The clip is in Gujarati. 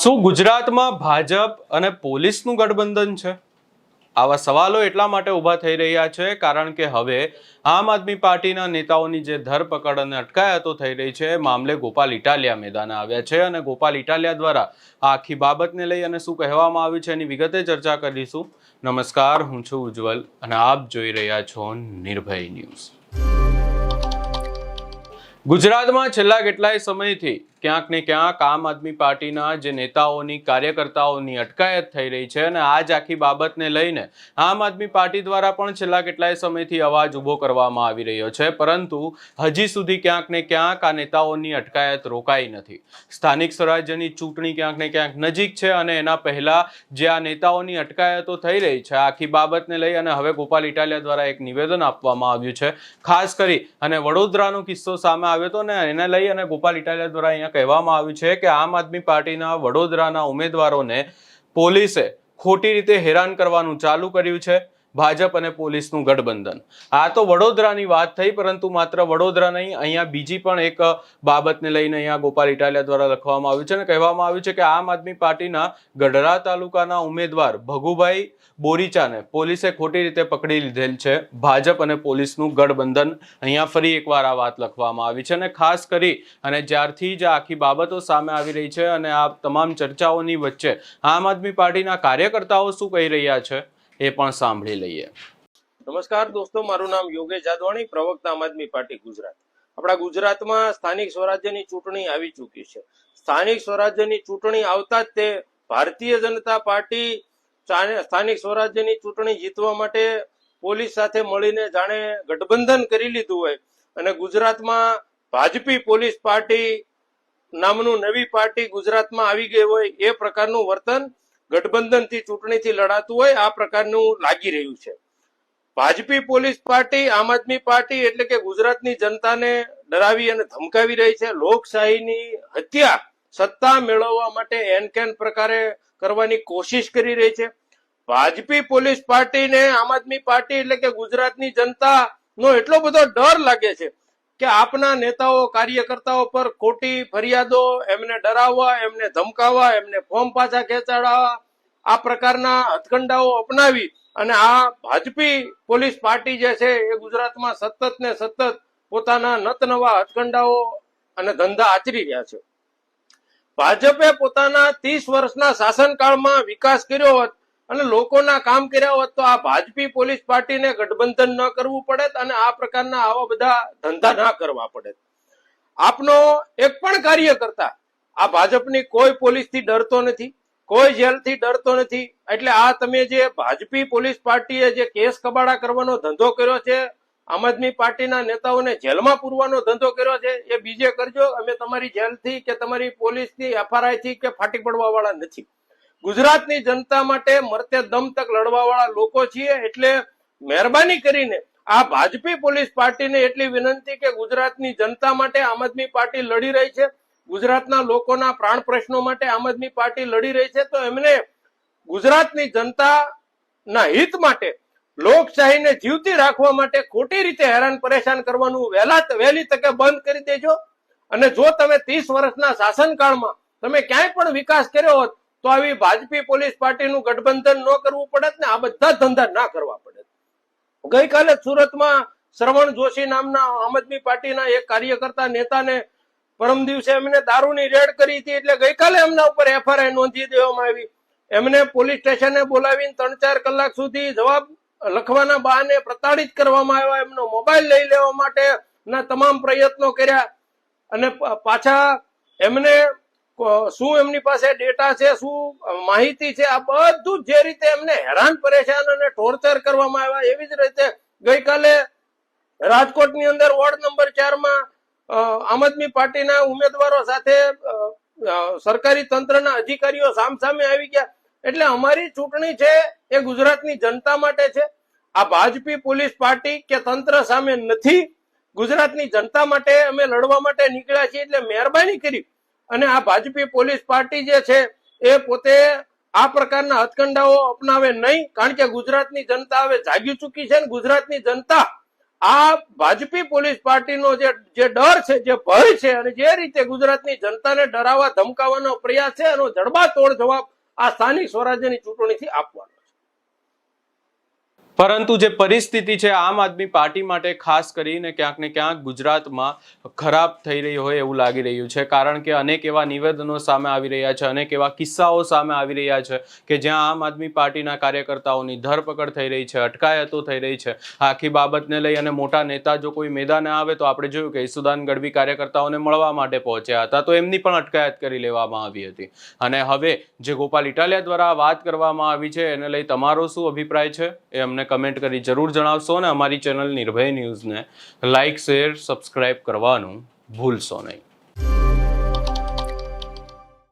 શું ગુજરાતમાં ભાજપ અને પોલીસનું ગઠબંધન છે? આવા સવાલો એટલા માટે ઊભા થઈ રહ્યા છે કારણ કે હવે આમ આદમી પાર્ટીના નેતાઓની જે ધરપકડ અને અટકાયતો થઈ રહી છે મામલે ગોપાલ ઇટાલિયા મેદાને આવ્યા છે અને ગોપાલ ઇટાલિયા દ્વારા આ આખી બાબતને લઈ અને શું કહેવામાં આવ્યું છે એની વિગતે ચર્ચા કરીશું. નમસ્કાર, હું છું ઉજ્જવલ અને આપ જોઈ રહ્યા છો નિર્ભય ન્યૂઝ. ગુજરાતમાં છેલ્લા કેટલાય સમયથી ક્યાંક ને ક્યાંક આમ આદમી પાર્ટીના જે નેતાઓની કાર્યકર્તાઓની અટકાયત થઈ રહી છે અને આ જ આખી બાબતને લઈને આમ આદમી પાર્ટી દ્વારા પણ છેલ્લા કેટલાય સમયથી અવાજ ઊભો કરવામાં આવી રહ્યો છે, પરંતુ હજી સુધી ક્યાંક ને ક્યાંક આ નેતાઓની અટકાયત રોકાઈ નથી. સ્થાનિક સ્વરાજ્યની ચૂંટણી ક્યાંક ને ક્યાંક નજીક છે અને એના પહેલા જે આ નેતાઓની અટકાયતો થઈ રહી છે આખી બાબતને લઈ અને હવે ગોપાલ ઇટાલિયા દ્વારા એક નિવેદન આપવામાં આવ્યું છે. ખાસ કરી અને વડોદરાનો કિસ્સો સામે આવ્યો હતો ને એને લઈ અને ગોપાલ ઇટાલિયા દ્વારા અહીંયા કહેવામાં આવ્યું છે કે આમ આદમી પાર્ટીના વડોદરાના ઉમેદવારોને પોલીસે ખોટી રીતે હેરાન કરવાનું ચાલુ કર્યું છે. ભાજપ અને પોલીસનું ગઠબંધન. આ તો વડોદરાની વાત થઈ, પરંતુ માત્ર વડોદરા નહીં, અહીંયા બીજી પણ એક બાબતને લઈને અહીંયા ગોપાલ ઇટાલિયા દ્વારા લખવામાં આવ્યું છે અને કહેવામાં આવ્યું છે કે આમ આદમી પાર્ટીના ગઢડા તાલુકાના ઉમેદવાર ભગુભાઈ બોરીચાને પોલીસે ખોટી રીતે પકડી લીધેલ છે. ભાજપ અને પોલીસનું ગઠબંધન, અહીંયા ફરી એકવાર આ વાત લખવામાં આવી છે અને ખાસ કરી અને જ્યારથી જ આખી બાબતો સામે આવી રહી છે અને આ તમામ ચર્ચાઓની વચ્ચે આમ આદમી પાર્ટીના કાર્યકર્તાઓ શું કહી રહ્યા છે એ પણ સાંભળી લઈએ. નમસ્કાર દોસ્તો, મારું નામ યોગેશ જાદવાણી, પ્રવક્તા આમ આદમી પાર્ટી ગુજરાત. આપણા ગુજરાતમાં સ્થાનિક સ્વરાજ્યની ચૂંટણી આવી ચૂકી છે. સ્થાનિક સ્વરાજ્યની ચૂંટણી આવતા જ તે ભારતીય જનતા પાર્ટી સ્થાનિક સ્વરાજ્યની ચૂંટણી જીતવા માટે પોલીસ સાથે મળીને જાણે ગઠબંધન કરી લીધું હોય અને ગુજરાતમાં ભાજપી પોલીસ પાર્ટી નામનું નવી પાર્ટી ગુજરાતમાં આવી ગઈ હોય એ પ્રકારનું વર્તન ગઠબંધનથી ચૂંટણીથી લડાતું હોય આ પ્રકારનું લાગી રહ્યું છે. ભાજપી પોલીસ પાર્ટી આમ આદમી પાર્ટી એટલે કે ગુજરાતની જનતાને ડરાવી અને ધમકાવી રહી છે. લોકશાહીની હત્યા સત્તા મેળવવા માટે એનકેન પ્રકારે કરવાની કોશિશ કરી રહી છે. ભાજપી પોલીસ પાર્ટીને આમ આદમી પાર્ટી એટલે કે ગુજરાતની જનતાનો એટલો બધો ડર લાગે છે કે આપના નેતાઓ કાર્યકર્તાઓ પર ખોટી ફરિયાદો, એમને ડરાવવા, એમને ધમકાવવા, એમને ફોર્મ પાછા ખેંચાડવા, આ પ્રકારના હથકંડાઓ અપનાવી અને આ ભાજપી પોલીસ પાર્ટી જે છે એ ગુજરાતમાં સતત ને સતત પોતાના નતનવા હથકંડાઓ અને ધંધા આચરી રહ્યા છે. ભાજપે પોતાના 30 વર્ષના શાસનકાળમાં વિકાસ કર્યો હોત અને લોકોના કામ કર્યા હોત તો આ ભાજપી પોલીસ પાર્ટીને ગઠબંધન ન કરવું પડે અને આ પ્રકારના આવા બધા ધંધા ના કરવા પડે. આપનો એક પણ કાર્યકર્તા આ ભાજપની કોઈ પોલીસથી ડરતો નથી, કોઈ જેલથી ડરતો નથી. એટલે આ તમે જે ભાજપી પોલીસ પાર્ટીએ જે કેસ કબાડા કરવાનો ધંધો કર્યો છે, આમ આદમી પાર્ટીના નેતાઓને જેલમાં પૂરવાનો ધંધો કર્યો છે, એ બીજે કરજો. અમે તમારી જેલથી કે તમારી પોલીસની એફઆરઆઈ થી કે ફાટી પડવા વાળા નથી. ગુજરાતની જનતા માટે મરતે દમ તક લડવા વાળા લોકો છીએ. એટલે મહેરબાની કરીને આ ભાજપી પોલીસ પાર્ટીને એટલી વિનંતી કે ગુજરાતની જનતા માટે આમ આદમી પાર્ટી લડી રહી છે, ગુજરાતના લોકોના પ્રાણ પ્રશ્નો માટે આમ આદમી પાર્ટી લડી રહી છે, તો એમને ગુજરાતની જનતાના હિત માટે લોકશાહીને જીવતી રાખવા માટે ખોટી રીતે હેરાન પરેશાન કરવાનું વહેલી તકે બંધ કરી દેજો. અને જો તમે 30 વર્ષના શાસનકાળમાં તમે ક્યાંય પણ વિકાસ કર્યો હોત તો આવી ભાજપી પોલીસ પાર્ટીનું ગઠબંધન ન કરવું પડે ને આ બધા ધંધા ના કરવા પડે. ગઈકાલે સુરતમાં શ્રવણ જોશી નામના આમ આદમી પાર્ટીના એક કાર્યકર્તા નેતાને પરમ દિવસે એમને દારૂની રેડ કરી હતી, એટલે ગઈકાલે એમના ઉપર એફઆરઆઈ નોંધી દેવામાં આવી. એમને પોલીસ સ્ટેશને બોલાવીને 3-4 કલાક સુધી જવાબ લખવાના બહાને પ્રતાડિત કરવામાં આવ્યા. એમનો મોબાઈલ લઈ લેવા માટેના તમામ પ્રયત્નો કર્યા અને પાછા એમને શું એમની પાસે ડેટા છે, શું માહિતી છે, આ બધું જે રીતે એમને હેરાન પરેશાન અને ટોર્ચર કરવામાં આવ્યા. એવી જ રીતે ગઈકાલે રાજકોટની અંદર વોર્ડ નંબર 4 માં આમ આદમી પાર્ટીના ઉમેદવારો સાથે સરકારી તંત્રના અધિકારીઓ સામસામે આવી ગયા. એટલે અમારી ચૂંટણી છે એ ગુજરાતની જનતા માટે છે. આ ભાજપી પોલીસ પાર્ટી કે તંત્ર સામે નથી. ગુજરાતની જનતા માટે અમે લડવા માટે નીકળ્યા છીએ. એટલે મહેરબાની કરી અને આ ભાજપી પોલીસ પાર્ટી જે છે એ પોતે આ પ્રકારના હથકંડાઓ અપનાવે નહીં, કારણ કે ગુજરાતની જનતા હવે જાગી ચૂકી છે ને ગુજરાતની જનતા આ ભાજપી પોલીસ પાર્ટીનો જે ડર છે, જે ભય છે અને જે રીતે ગુજરાતની જનતાને ડરાવવા ધમકાવવાનો પ્રયાસ છે, એનો જડબાતોડ જવાબ આ સ્થાનિક સ્વરાજ્યની ચૂંટણીથી આપવાનો. પરંતુ જે પરિસ્થિતિ છે આમ આદમી પાર્ટી માટે ખાસ કરીને ક્યાંક ને ક્યાંક ગુજરાતમાં ખરાબ થઈ રહી હોય એવું લાગી રહ્યું છે, કારણ કે અનેક એવા નિવેદનો સામે આવી રહ્યા છે, અનેક એવા કિસ્સાઓ સામે આવી રહ્યા છે કે જ્યાં આમ આદમી પાર્ટીના કાર્યકર્તાઓની ધરપકડ થઈ રહી છે, અટકાયતો થઈ રહી છે. આખી બાબતને લઈ અને મોટા નેતા જો કોઈ મેદાને આવે તો આપણે જોયું કે ઈસુદાન ગઢવી કાર્યકર્તાઓને મળવા માટે પહોંચ્યા હતા, તો એમની પણ અટકાયત કરી લેવામાં આવી હતી. અને હવે જે ગોપાલ ઇટાલિયા દ્વારા વાત કરવામાં આવી છે એને લઈ તમારો શું અભિપ્રાય છે એ અમને કમેન્ટ કરી જરૂર જણાવશો અને અમારી ચેનલ નિર્ભય ન્યૂઝને લાઇક, શેર, સબસ્ક્રાઇબ કરવાનું ભૂલશો નહીં.